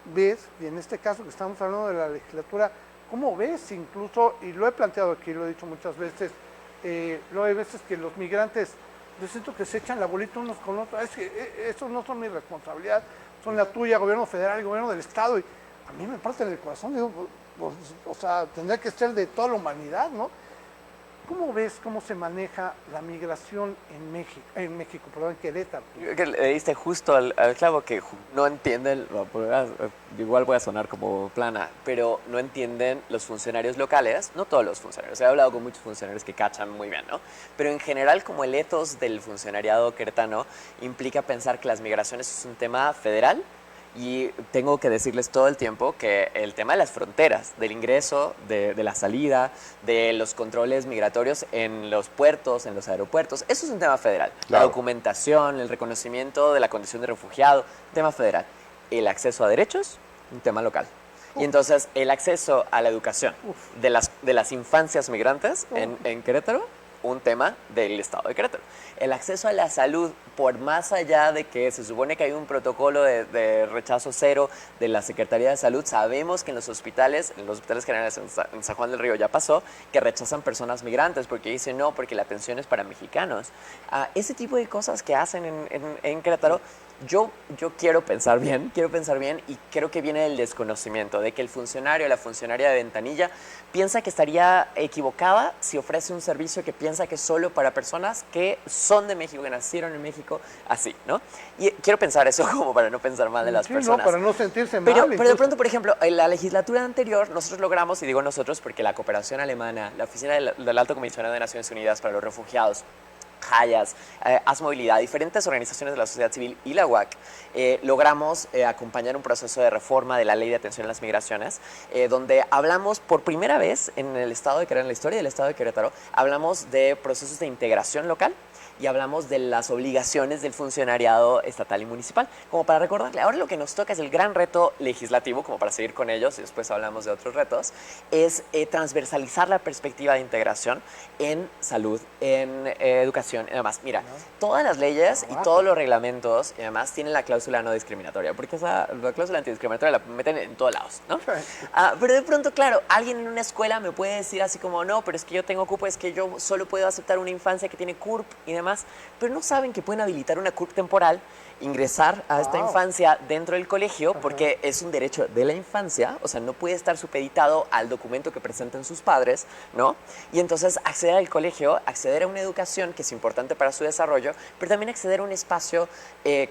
ves, y en este caso que estamos hablando de la legislatura, cómo ves incluso, y lo he planteado aquí, lo he dicho muchas veces, luego hay veces que los migrantes, yo siento que se echan la bolita unos con otros, es que esos no son mi responsabilidad, son la tuya, gobierno federal y gobierno del estado, y a mí me parte del corazón, digo, pues, o sea, tendría que ser de toda la humanidad, ¿no? ¿Cómo ves cómo se maneja la migración en México, perdón, en Querétaro? Creo que le diste justo al clavo que no entienden, igual voy a sonar como plana, pero no entienden los funcionarios locales, no todos los funcionarios, he hablado con muchos funcionarios que cachan muy bien, ¿no? Pero en general como el ethos del funcionariado queretano implica pensar que las migraciones es un tema federal. Y tengo que decirles todo el tiempo que el tema de las fronteras, del ingreso, de la salida, de los controles migratorios en los puertos, en los aeropuertos, eso es un tema federal. La Claro. documentación, el reconocimiento de la condición de refugiado, tema federal. El acceso a derechos, un tema local. Y entonces el acceso a la educación de las infancias migrantes en Querétaro, un tema del estado de Querétaro. El acceso a la salud, por más allá de que se supone que hay un protocolo de rechazo cero de la Secretaría de Salud, sabemos que en los hospitales generales en San Juan del Río ya pasó, que rechazan personas migrantes porque dicen no, porque la atención es para mexicanos. Ese tipo de cosas que hacen en Querétaro, yo quiero pensar bien y creo que viene del desconocimiento, de que el funcionario o la funcionaria de ventanilla piensa que estaría equivocada si ofrece un servicio que piensa que es solo para personas que son de México, que nacieron en México, así, ¿no? Y quiero pensar eso como para no pensar mal de las Sí, personas. no, para no sentirse mal. Pero de incluso. pronto, por ejemplo, en la legislatura anterior, nosotros logramos, y digo nosotros porque la cooperación alemana, la Oficina del Alto Comisionado de Naciones Unidas para los Refugiados, Hayas, Haz Movilidad, diferentes organizaciones de la sociedad civil y la UAC, logramos acompañar un proceso de reforma de la Ley de Atención a las Migraciones, donde hablamos por primera vez en el estado de Querétaro, en la historia del estado de Querétaro, hablamos de procesos de integración local y hablamos de las obligaciones del funcionariado estatal y municipal. Como para recordarle, ahora lo que nos toca es el gran reto legislativo, como para seguir con ellos y después hablamos de otros retos, es transversalizar la perspectiva de integración en salud, en educación y demás. Mira, todas las leyes y todos los reglamentos y demás tienen la cláusula no discriminatoria, porque la cláusula antidiscriminatoria la meten en todos lados, ¿no? Pero de pronto, claro, alguien en una escuela me puede decir así como, no, pero es que yo tengo cupo, es que yo solo puedo aceptar una infancia que tiene CURP y demás, pero no saben que pueden habilitar una CURP temporal, ingresar a esta infancia dentro del colegio, porque es un derecho de la infancia, o sea, no puede estar supeditado al documento que presenten sus padres, ¿no? Y entonces acceder al colegio, acceder a una educación que es importante para su desarrollo, pero también acceder a un espacio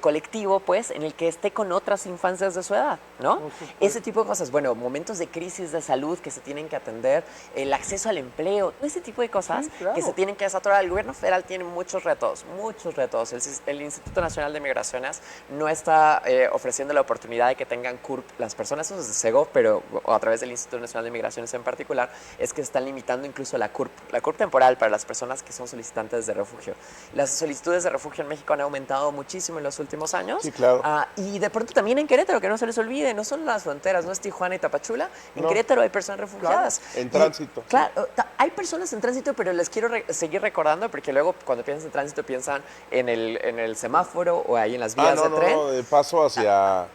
colectivo, pues, en el que esté con otras infancias de su edad, ¿no? Ese tipo de cosas, bueno, momentos de crisis de salud que se tienen que atender, el acceso al empleo, ese tipo de cosas que se tienen que desarrollar. El gobierno federal tiene muchos retos, muchos retos. El Instituto Nacional de Migraciones no está ofreciendo la oportunidad de que tengan CURP las personas, eso es de SEGO, pero a través del Instituto Nacional de Migraciones en particular, es que están limitando incluso la CURP temporal para las personas que son solicitantes de refugio. Las solicitudes de refugio en México han aumentado muchísimo en los últimos años. Sí, claro. Y de pronto también en Querétaro, que no se les olvide, no son las fronteras, no es Tijuana y Tapachula, en Querétaro hay personas refugiadas. En tránsito. Claro, hay personas en tránsito, pero les quiero seguir recordando, porque luego cuando piensan en tránsito piensan en el semáforo o ahí en las vías de tren. No, de paso hacia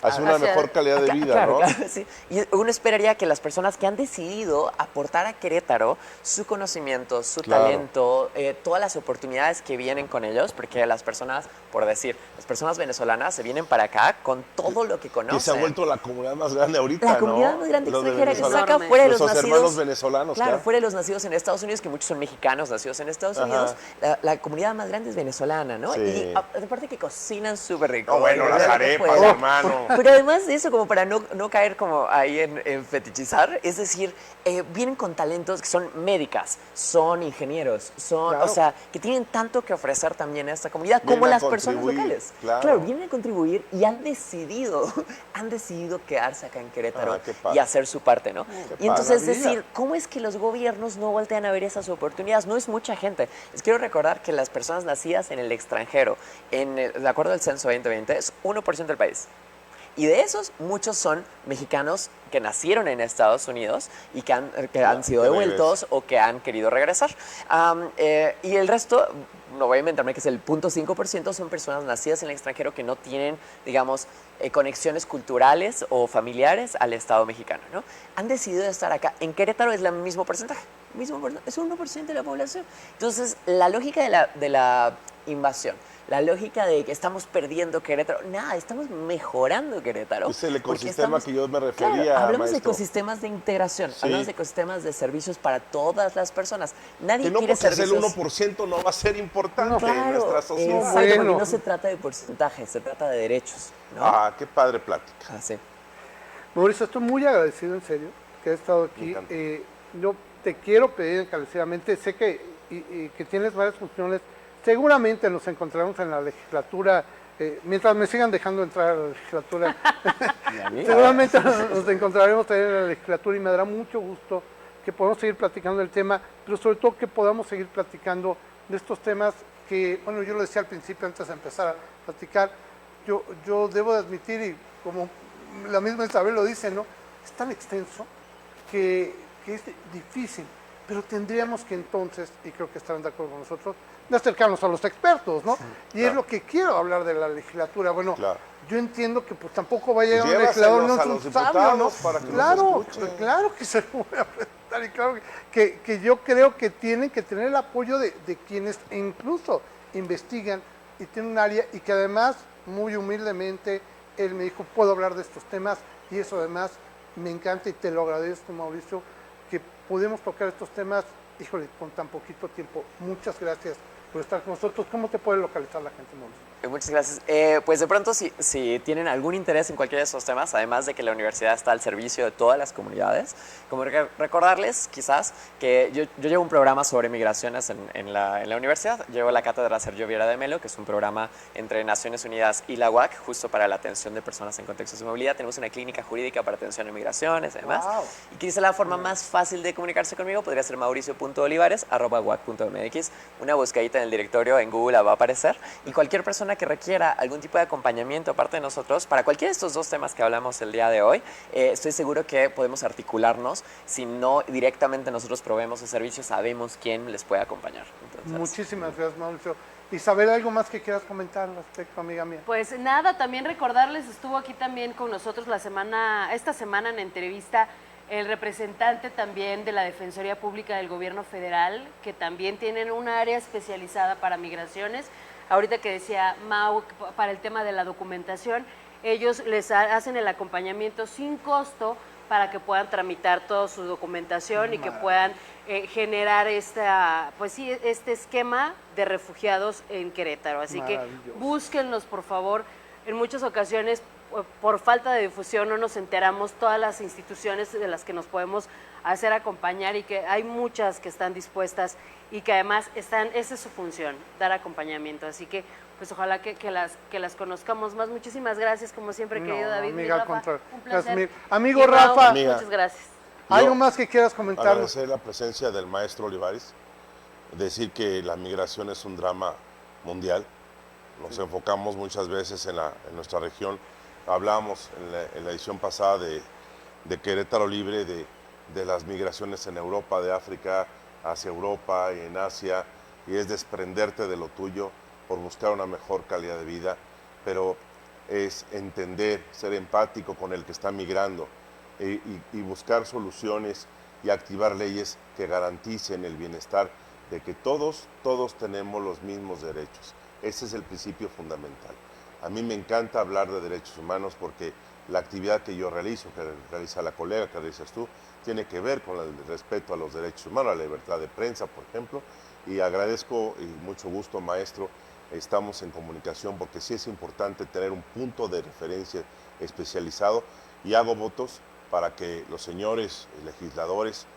hacia una Hacia- mejor calidad de vida, Claro, ¿no? claro, sí. Y uno esperaría que las personas que han decidido aportar a Querétaro su conocimiento, su Claro. talento, todas las oportunidades que vienen con ellos, porque las personas, por decir, las personas venezolanas se vienen para acá con todo lo que conocen. Que se ha vuelto la comunidad más grande ahorita, La comunidad ¿no? más grande Los de extranjera que Venezuela. saca Enorme. fuera de los Nuestros nacidos. hermanos venezolanos, Claro, claro. fuera de los nacidos en Estados Unidos, que muchos son mexicanos nacidos en Estados Ajá. Unidos. La comunidad más grande es venezolana, ¿no? Sí. Y aparte que cocinan súper rico. No, bueno, las Lo que arepas, puedan. hermano. Pero además de eso, como para no caer como ahí en fetichizar, es decir, vienen con talentos que son médicas, son ingenieros, son, Claro. o sea, que tienen tanto que ofrecer también a esta comunidad, Vienen como a las personas contribuir, locales. claro. Vienen a contribuir y han decidido quedarse acá en Querétaro Ah, qué padre. y hacer su parte, ¿no? Qué Y entonces, es maravilla. decir, ¿cómo es que los gobiernos no voltean a ver esas oportunidades? No es mucha gente. Les quiero recordar que las personas nacidas en el extranjero, de acuerdo al censo 2020, es 1% del país. Y de esos, muchos son mexicanos que nacieron en Estados Unidos y que han sido que devueltos o que han querido regresar. Y el resto, no voy a inventarme que es el 0.5%, son personas nacidas en el extranjero que no tienen, digamos, conexiones culturales o familiares al Estado mexicano, ¿no? Han decidido estar acá. En Querétaro es el mismo porcentaje. Es 1% de la población. Entonces, la lógica de la invasión, la lógica de que estamos perdiendo Querétaro, nada, estamos mejorando Querétaro. Es el porque ecosistema que yo me refería, Claro, hablamos de maestro. ecosistemas de integración, Sí. hablamos de ecosistemas de servicios para todas las personas. Nadie Que no quiere porque es el servicios. 1% no va a ser importante No, en Claro, nuestra sociedad. exacto, porque Bueno. no se trata de porcentaje, se trata de derechos, ¿no? Ah, qué padre plática. Así. Mauricio, estoy muy agradecido, en serio, que has estado Me aquí. encanta. Yo te quiero pedir encarecidamente, sé que tienes varias funciones, seguramente nos encontraremos en la legislatura, mientras me sigan dejando entrar a la legislatura, seguramente nos encontraremos también en la legislatura y me dará mucho gusto que podamos seguir platicando del tema, pero sobre todo que podamos seguir platicando de estos temas que, bueno, yo lo decía al principio antes de empezar a platicar, yo debo de admitir, y como la misma Isabel lo dice, ¿no? Es tan extenso que es difícil, pero tendríamos que entonces, y creo que estarán de acuerdo con nosotros, de acercarnos a los expertos, ¿no? Y es lo que quiero hablar de la legislatura. Bueno, Claro. yo entiendo que pues tampoco va a llegar un llévaselos legislador, no a es los un sabio, diputados ¿no? para que los Claro, escuchen. claro que se lo voy a presentar y claro que yo creo que tienen que tener el apoyo de quienes incluso investigan y tienen un área y que además, muy humildemente, él me dijo, puedo hablar de estos temas y eso además me encanta y te lo agradezco, Mauricio, que pudimos tocar estos temas, híjole, con tan poquito tiempo. Muchas gracias por estar con nosotros. ¿Cómo te puede localizar la gente, Mauricio? Muchas gracias. Pues de pronto, si tienen algún interés en cualquiera de estos temas, además de que la universidad está al servicio de todas las comunidades, como recordarles quizás que yo llevo un programa sobre migraciones en la universidad. Llevo la cátedra Sergio Viera de Melo, que es un programa entre Naciones Unidas y la UAC, justo para la atención de personas en contextos de movilidad. Tenemos una clínica jurídica para atención a migraciones y demás. Wow. Y quizá la forma más fácil de comunicarse conmigo podría ser mauricio.olivares@uac.mx. Una buscadita en el directorio en Google va a aparecer. Y cualquier persona que requiera algún tipo de acompañamiento aparte de nosotros, para cualquiera de estos dos temas que hablamos el día de hoy, estoy seguro que podemos articularnos. Si no directamente nosotros proveemos el servicio, sabemos quién les puede acompañar. Entonces, Muchísimas gracias, Mauricio. Isabel, ¿algo más que quieras comentar al respecto, amiga mía? Pues nada, también recordarles, estuvo aquí también con nosotros esta semana en entrevista el representante también de la Defensoría Pública del Gobierno Federal, que también tienen un área especializada para migraciones. Ahorita que decía Mau, para el tema de la documentación, ellos les hacen el acompañamiento sin costo para que puedan tramitar toda su documentación y que puedan generar este esquema de refugiados en Querétaro. Así que Maravilloso. búsquenlos, por favor. En muchas ocasiones, por falta de difusión, no nos enteramos todas las instituciones de las que nos podemos hacer acompañar y que hay muchas que están dispuestas y que además esa es su función, dar acompañamiento. Así que, pues ojalá que las conozcamos más. Muchísimas gracias, como siempre, No, querido David. amiga, mi al Rafa, contrario. un Gracias, placer. mil. Amigo Y Mau, Rafa. Amiga. muchas gracias. ¿Algo Yo más que quieras comentar? Agradecer la presencia del maestro Olivares, decir que la migración es un drama mundial. Nos enfocamos muchas veces en nuestra región. Hablamos en la edición pasada de Querétaro Libre, de las migraciones en Europa, de África hacia Europa y en Asia, y es desprenderte de lo tuyo por buscar una mejor calidad de vida. Pero es entender, ser empático con el que está migrando y buscar soluciones y activar leyes que garanticen el bienestar de que todos tenemos los mismos derechos. Ese es el principio fundamental. A mí me encanta hablar de derechos humanos porque la actividad que yo realizo, que realiza la colega, que realizas tú, tiene que ver con el respeto a los derechos humanos, a la libertad de prensa, por ejemplo, y agradezco y mucho gusto, maestro, estamos en comunicación porque sí es importante tener un punto de referencia especializado y hago votos para que los señores legisladores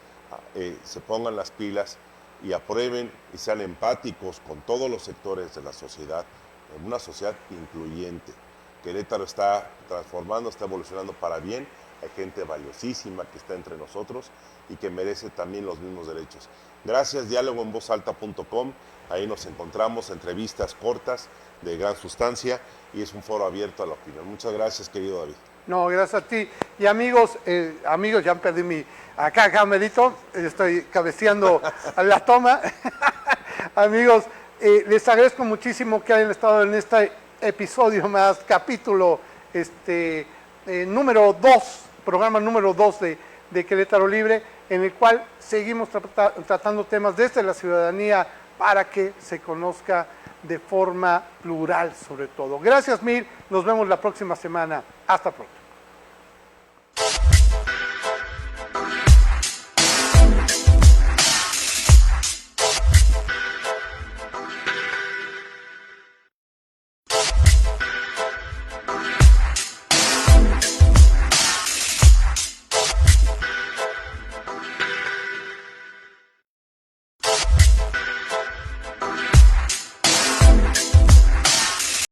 se pongan las pilas y aprueben y sean empáticos con todos los sectores de la sociedad, en una sociedad incluyente. Querétaro está transformando, está evolucionando para bien, hay gente valiosísima que está entre nosotros y que merece también los mismos derechos. Gracias, dialogoenvozalta.com, ahí nos encontramos, entrevistas cortas de gran sustancia y es un foro abierto a la opinión. Muchas gracias, querido David. No, gracias a ti. Y amigos, ya perdí mi... Acá medito, estoy cabeceando a la toma. Amigos, les agradezco muchísimo que hayan estado en este episodio más, capítulo número 2, programa número 2 de Querétaro Libre, en el cual seguimos tratando temas desde la ciudadanía para que se conozca de forma plural sobre todo. Gracias, Mir. Nos vemos la próxima semana. Hasta pronto.